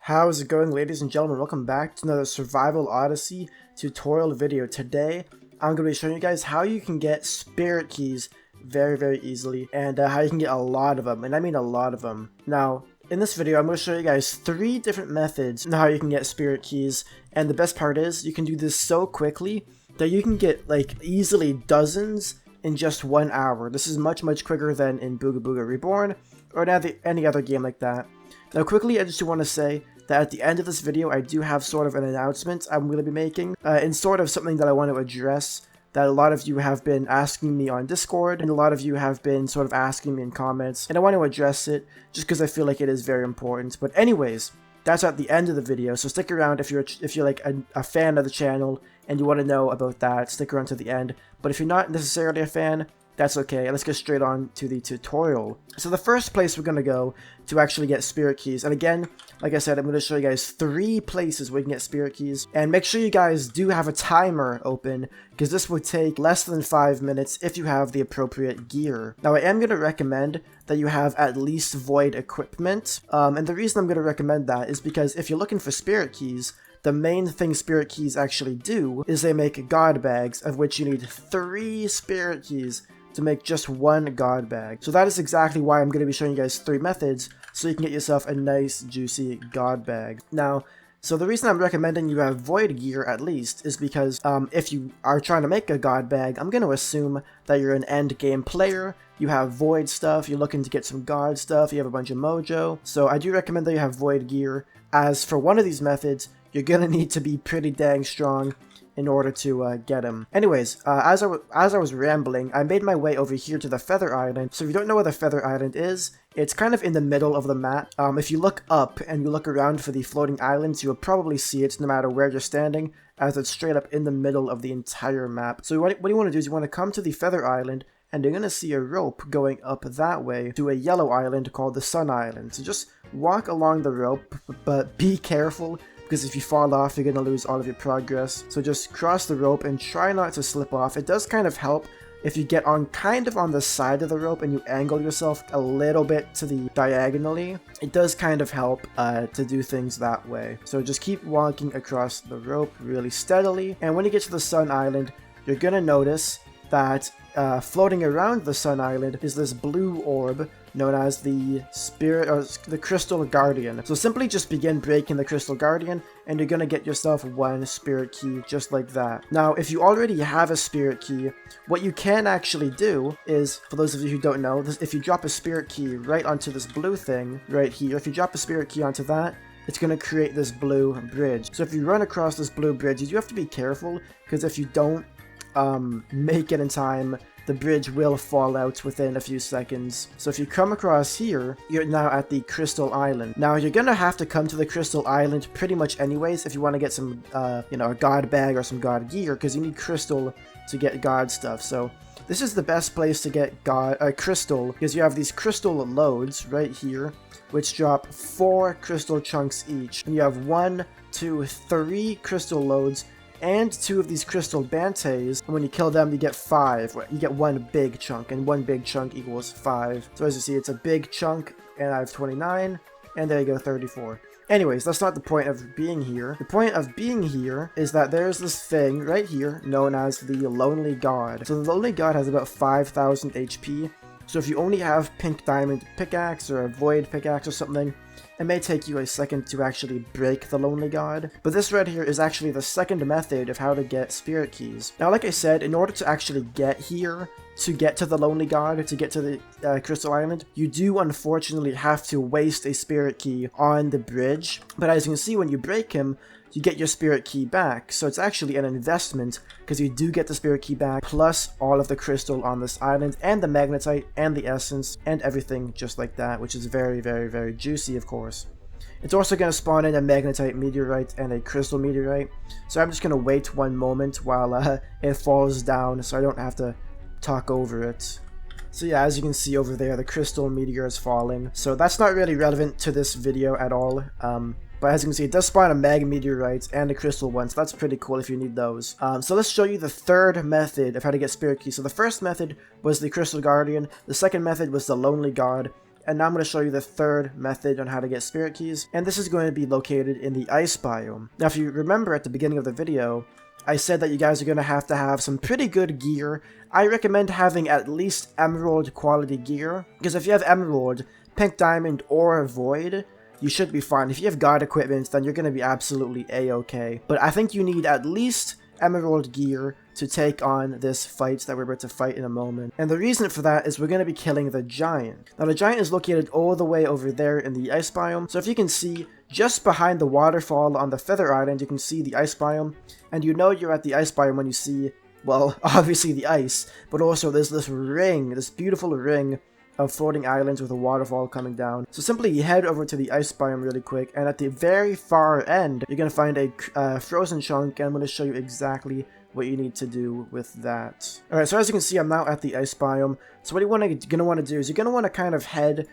How's it going, ladies and gentlemen? Welcome back to another Survival Odyssey tutorial video. Today, I'm going to be showing you guys how you can get spirit keys very easily, and how you can get a lot of them, and I mean a lot of them. Now, in this video, I'm going to show you guys 3 different methods on how you can get spirit keys, and the best part is, you can do this so quickly that you can get, like, easily dozens in just 1 hour. This is much quicker than in Booga Booga Reborn, or any other game like that. Now, quickly, I just want to say that at the end of this video, I do have sort of an announcement I'm going to be making, and sort of something that I want to address that a lot of you have been asking me on Discord, and a lot of you have been sort of asking me in comments, and I want to address it just because I feel like it is very important. But anyways, that's at the end of the video, so stick around if you're like a fan of the channel and you want to know about that. Stick around to the end. But if you're not necessarily a fan, that's okay. Let's get straight on to the tutorial. So the first place we're going to go to actually get spirit keys, and again, like I said, I'm going to show you guys 3 places where you can get spirit keys, and make sure you guys do have a timer open, because this would take less than 5 minutes if you have the appropriate gear. Now, I am going to recommend that you have at least void equipment, and the reason I'm going to recommend that is because if you're looking for spirit keys, the main thing spirit keys actually do is they make god bags, of which you need 3 spirit keys to make just 1 god bag. So that is exactly why I'm going to be showing you guys 3 methods, so you can get yourself a nice juicy god bag. Now, so the reason I'm recommending you have void gear at least is because if you are trying to make a god bag, I'm going to assume that you're an end game player, you have void stuff, you're looking to get some god stuff, you have a bunch of mojo. So I do recommend that you have void gear, as for one of these methods, you're going to need to be pretty dang strong in order to get them. Anyways, as I was rambling, I made my way over here to the Feather Island. So if you don't know where the Feather Island is, it's kind of in the middle of the map. If you look up and you look around for the floating islands, you'll probably see it no matter where you're standing, as it's straight up in the middle of the entire map. So what you want to do is you want to come to the Feather Island, and you're going to see a rope going up that way to a yellow island called the Sun Island. So just walk along the rope, but be careful, because if you fall off, you're going to lose all of your progress. So just cross the rope and try not to slip off. It does kind of help if you get on kind of on the side of the rope and you angle yourself a little bit to the diagonally. It does kind of help to do things that way. So just keep walking across the rope really steadily. And when you get to the Sun Island, you're going to notice that floating around the Sun Island is this blue orb known as the Spirit, or the Crystal Guardian. So simply just begin breaking the Crystal Guardian, and you're gonna get yourself 1 spirit key just like that. Now, if you already have a spirit key, what you can actually do is, for those of you who don't know, if you drop a spirit key right onto this blue thing right here, if you drop a spirit key onto that, it's going to create this blue bridge. So if you run across this blue bridge, you do have to be careful, because if you don't make it in time, the bridge will fall out within a few seconds. So if you come across here, you're now at the Crystal Island. Now, you're gonna have to come to the Crystal Island pretty much anyways if you want to get some, you know, a god bag or some god gear, because you need crystal to get god stuff. So this is the best place to get crystal, because you have these crystal loads right here, which drop 4 crystal chunks each. And you have 1, 2, 3 crystal loads, and 2 of these crystal bantes, and when you kill them, you get 5. You get 1 big chunk, and 1 big chunk equals 5. So as you see, it's a big chunk, and I have 29, and there you go, 34. Anyways, that's not the point of being here. The point of being here is that there's this thing right here known as the Lonely God. So the Lonely God has about 5,000 HP, so if you only have pink diamond pickaxe or a void pickaxe or something, it may take you a second to actually break the Lonely God. But this right here is actually the second method of how to get spirit keys. Now, like I said, in order to actually get here, to get to the Lonely God, to get to the Crystal Island, you do unfortunately have to waste a spirit key on the bridge. But as you can see, when you break him, you get your spirit key back. So it's actually an investment, because you do get the spirit key back, plus all of the crystal on this island, and the magnetite, and the essence, and everything just like that, which is very juicy, of course. It's also going to spawn in a magnetite meteorite and a crystal meteorite. So I'm just going to wait 1 moment while it falls down, so I don't have to talk over it. So yeah, as you can see over there, the crystal meteor is falling. So that's not really relevant to this video at all. But as you can see, it does spawn a mag meteorite and a crystal one, so that's pretty cool if you need those. So let's show you the third method of how to get spirit keys. So the first method was the Crystal Guardian, the second method was the Lonely God, And now I'm going to show you the third method on how to get spirit keys, and this is going to be located in the ice biome. Now if you remember at the beginning of the video, I said that you guys are going to have some pretty good gear. I recommend having at least emerald quality gear, because if you have emerald, pink diamond, or void, you should be fine. If you have god equipment, then you're going to be absolutely a-okay. But I think you need at least emerald gear to take on this fight that we're about to fight in a moment. And the reason for that is we're going to be killing the giant. Now the giant is located all the way over there in the ice biome. So if you can see, just behind the waterfall on the Feather Island, you can see the ice biome. And you know you're at the ice biome when you see, well, obviously the ice, but also there's this ring, this beautiful ring of floating islands with a waterfall coming down. So simply head over to the ice biome really quick, and at the very far end, you're going to find a frozen chunk, and I'm going to show you exactly what you need to do with that. Alright, so as you can see, I'm now at the ice biome. So what you're going to want to do is you're going to want to kind of head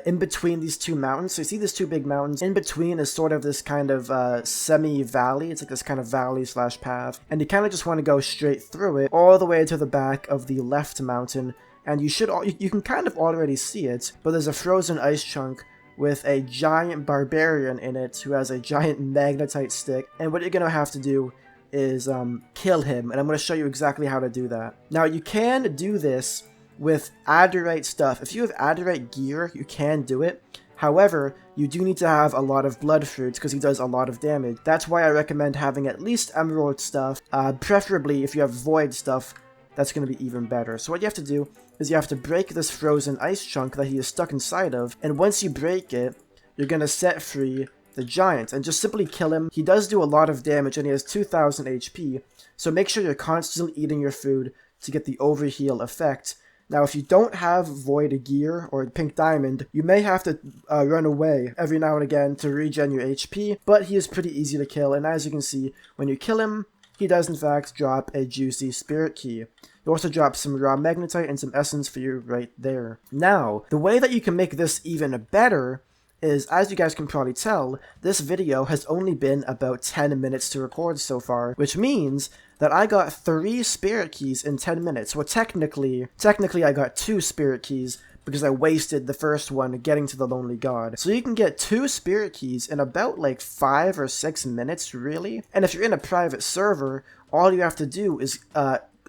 in between these two mountains. So you see these two big mountains. In between is sort of this kind of semi-valley. It's like this kind of valley slash path. And you kind of just want to go straight through it all the way to the back of the left mountain. And you can kind of already see it, but there's a frozen ice chunk with a giant barbarian in it who has a giant magnetite stick. And what you're going to have to do is kill him, and I'm going to show you exactly how to do that. Now you can do this with adderite stuff. If you have adderite gear, you can do it. However, you do need to have a lot of blood fruits because he does a lot of damage. That's why I recommend having at least emerald stuff, preferably if you have void stuff, that's going to be even better. So what you have to do is you have to break this frozen ice chunk that he is stuck inside of, and once you break it, you're going to set free the giant, and just simply kill him. He does do a lot of damage, and he has 2000 HP, so make sure you're constantly eating your food to get the overheal effect. Now, if you don't have void gear or pink diamond, you may have to run away every now and again to regen your HP, but he is pretty easy to kill, and as you can see, when you kill him, he does in fact drop a juicy spirit key. He also drops some raw magnetite and some essence for you right there. Now, the way that you can make this even better is, as you guys can probably tell, this video has only been about 10 minutes to record so far, which means that I got 3 spirit keys in 10 minutes. Well, technically I got 2 spirit keys because I wasted the first one getting to the Lonely God. So you can get 2 spirit keys in about like 5 or 6 minutes, really. And if you're in a private server, all you have to do is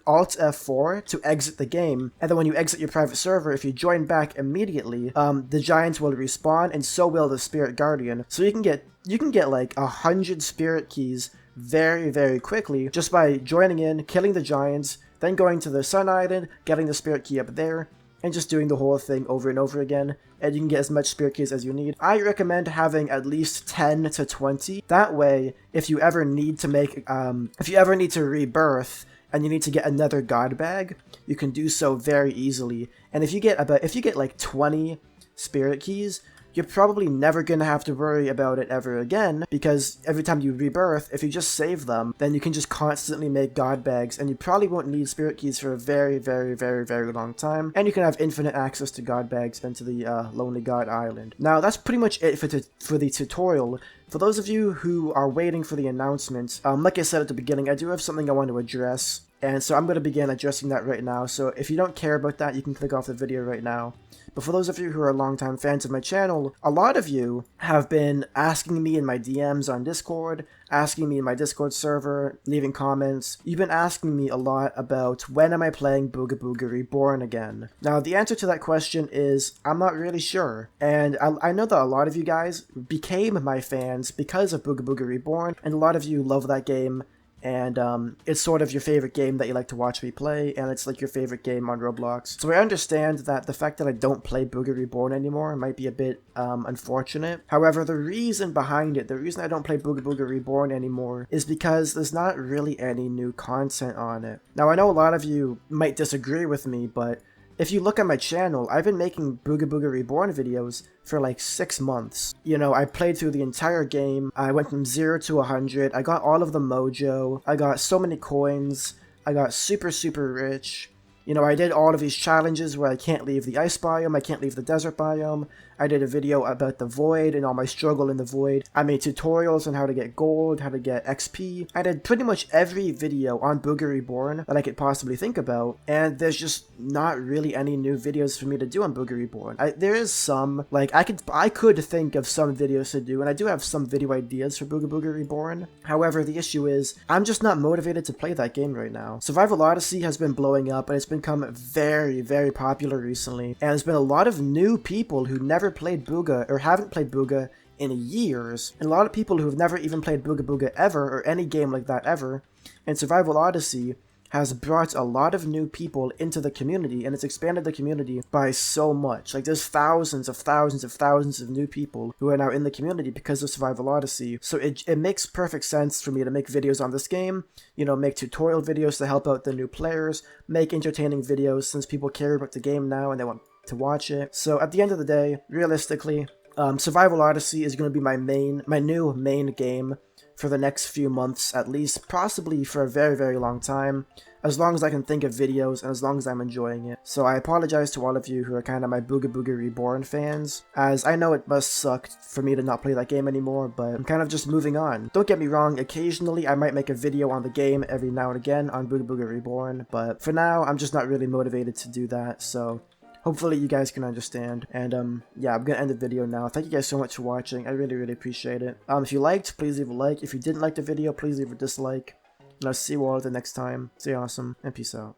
Alt F4 to exit the game, and then when you exit your private server, if you join back immediately, the giants will respawn, and so will the spirit guardian. So you can get like 100 spirit keys very, very quickly just by joining in, killing the giants, then going to the Sun Island, getting the spirit key up there, and just doing the whole thing over and over again, and you can get as much spirit keys as you need. I recommend having at least 10 to 20. That way, if you ever need to rebirth, and you need to get another god bag, you can do so very easily. And if you get like 20 spirit keys, you're probably never going to have to worry about it ever again, because every time you rebirth, if you just save them, then you can just constantly make god bags, and you probably won't need spirit keys for a very, very, very, very long time, and you can have infinite access to god bags and to the Lonely God Island. Now, that's pretty much it for the tutorial. For those of you who are waiting for the announcement, like I said at the beginning, I do have something I want to address, and so I'm going to begin addressing that right now. So if you don't care about that, you can click off the video right now. But for those of you who are longtime fans of my channel, a lot of you have been asking me in my DMs on Discord, asking me in my Discord server, leaving comments. You've been asking me a lot about when am I playing Booga Booga Reborn again. Now, the answer to that question is I'm not really sure. And I know that a lot of you guys became my fans because of Booga Booga Reborn, and a lot of you love that game. And it's sort of your favorite game that you like to watch me play, and it's like your favorite game on Roblox. So I understand that the fact that I don't play Booga Reborn anymore might be a bit unfortunate. However, the reason behind it, the reason I don't play Booga Booga Reborn anymore is because there's not really any new content on it. Now, I know a lot of you might disagree with me, but if you look at my channel, I've been making Booga Booga Reborn videos for like 6 months. You know, I played through the entire game, I went from 0 to 100, I got all of the mojo, I got so many coins, I got super, super rich. You know, I did all of these challenges where I can't leave the ice biome, I can't leave the desert biome, I did a video about the void and all my struggle in the void. I made tutorials on how to get gold, how to get XP. I did pretty much every video on Booger Reborn that I could possibly think about, and there's just not really any new videos for me to do on Booger Reborn. There is some, like, I could think of some videos to do, and I do have some video ideas for Booger Reborn. However, the issue is, I'm just not motivated to play that game right now. Survival Odyssey has been blowing up, and it's become very, very popular recently, and there's been a lot of new people who never played Booga, or haven't played Booga in years, and a lot of people who have never even played Booga Booga ever, or any game like that ever, and Survival Odyssey has brought a lot of new people into the community, and it's expanded the community by so much. Like, there's thousands of new people who are now in the community because of Survival Odyssey. So it makes perfect sense for me to make videos on this game, you know, make tutorial videos to help out the new players, make entertaining videos since people care about the game now and they want to watch it. So at the end of the day, realistically, Survival Odyssey is going to be my new main game for the next few months, at least, possibly for a very, very long time, as long as I can think of videos and as long as I'm enjoying it. So I apologize to all of you who are kind of my Booga Booga Reborn fans, as I know it must suck for me to not play that game anymore, but I'm kind of just moving on. Don't get me wrong, occasionally I might make a video on the game every now and again on Booga Booga Reborn, but for now, I'm just not really motivated to do that, so hopefully you guys can understand, and yeah, I'm gonna end the video now. Thank you guys so much for watching. I really, really appreciate it. If you liked, please leave a like. If you didn't like the video, please leave a dislike. And I'll see you all the next time. Stay awesome, and peace out.